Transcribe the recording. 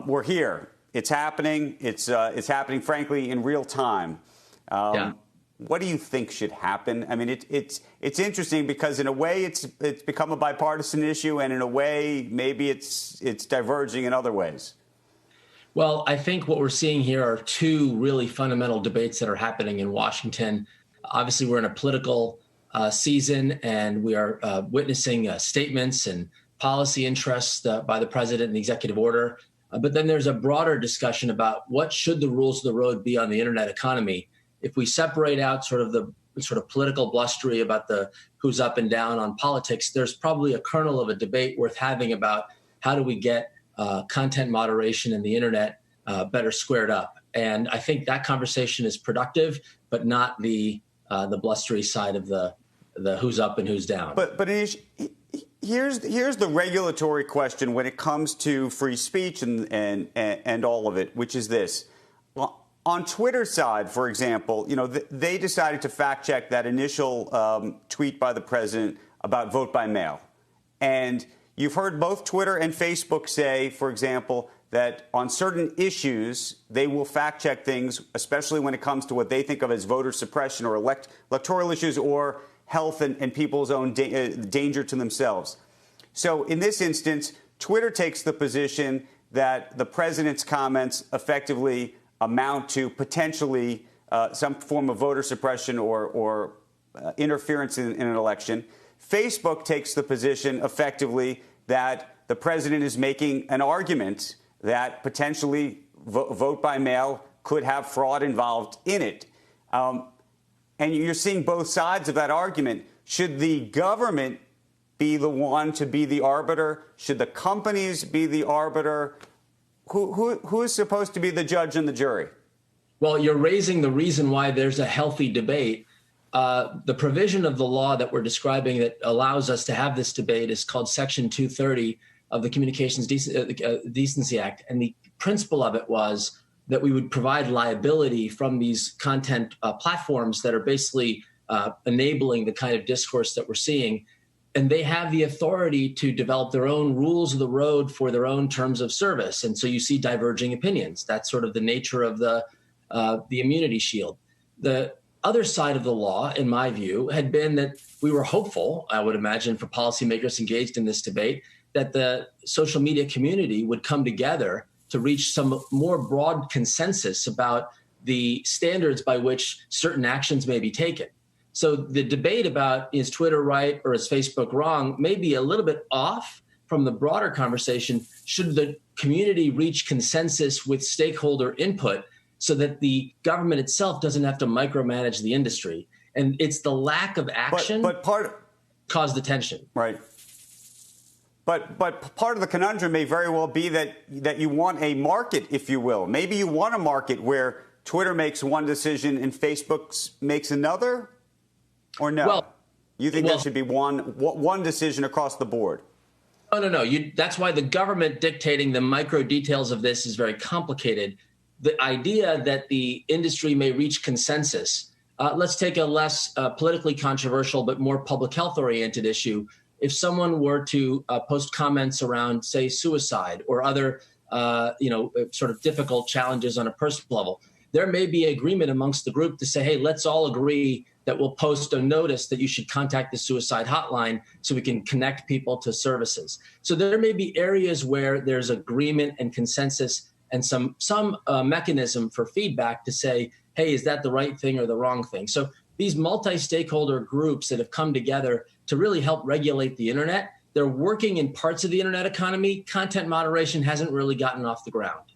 We're here. It's happening. It's happening, frankly, in real time. Yeah. What do you think should happen? I mean, it's interesting because in a way it's become a bipartisan issue, and in a way maybe it's diverging in other ways. Well, I think what we're seeing here are two really fundamental debates that are happening in Washington. Obviously, we're in a political season, and we are witnessing statements and policy interests by the president in the executive order. But then there's a broader discussion about what should the rules of the road be on the internet economy. If we separate out sort of the political blustery about the who's up and down on politics, there's probably a kernel of a debate worth having about how do we get content moderation in the internet better squared up. And I think that conversation is productive, but not the blustery side of the who's up and who's down. But Anish, here's the regulatory question when it comes to free speech and all of it, which is this. On Twitter's side, for example, they decided to fact check that initial tweet by the president about vote by mail. And you've heard both Twitter and Facebook say, for example, that on certain issues, they will fact check things, especially when it comes to what they think of as voter suppression or electoral issues or health and people's own danger to themselves. So in this instance, Twitter takes the position that the president's comments effectively amount to potentially some form of voter suppression or interference in an election. Facebook takes the position effectively that the president is making an argument that potentially vote by mail could have fraud involved in it. And you're seeing both sides of that argument. Should the government be the one to be the arbiter? Should the companies be the arbiter? Who is supposed to be the judge and the jury? Well, you're raising the reason why there's a healthy debate. The provision of the law that we're describing that allows us to have this debate is called Section 230 of the Communications Decency Act. And the principle of it was that we would provide liability from these content platforms that are basically enabling the kind of discourse that we're seeing. And they have the authority to develop their own rules of the road for their own terms of service. And so you see diverging opinions. That's sort of the nature of the immunity shield. The other side of the law, in my view, had been that we were hopeful, I would imagine, for policymakers engaged in this debate, that the social media community would come together to reach some more broad consensus about the standards by which certain actions may be taken. So the debate about is Twitter right or is Facebook wrong may be a little bit off from the broader conversation. Should the community reach consensus with stakeholder input so that the government itself doesn't have to micromanage the industry? And it's the lack of action but caused the tension. Right. But part of the conundrum may very well be that you want a market, if you will. Maybe you want a market where Twitter makes one decision and Facebook makes another. Or no? Well, you think there should be one decision across the board? No. That's why the government dictating the micro details of this is very complicated. The idea that the industry may reach consensus. Let's take a less politically controversial but more public health oriented issue. If someone were to post comments around, say, suicide or other, sort of difficult challenges on a personal level, there may be agreement amongst the group to say, hey, let's all agree that we'll post a notice that you should contact the suicide hotline so we can connect people to services. So there may be areas where there's agreement and consensus and some mechanism for feedback to say, hey, is that the right thing or the wrong thing? So these multi-stakeholder groups that have come together to really help regulate the internet, they're working in parts of the internet economy. Content moderation hasn't really gotten off the ground.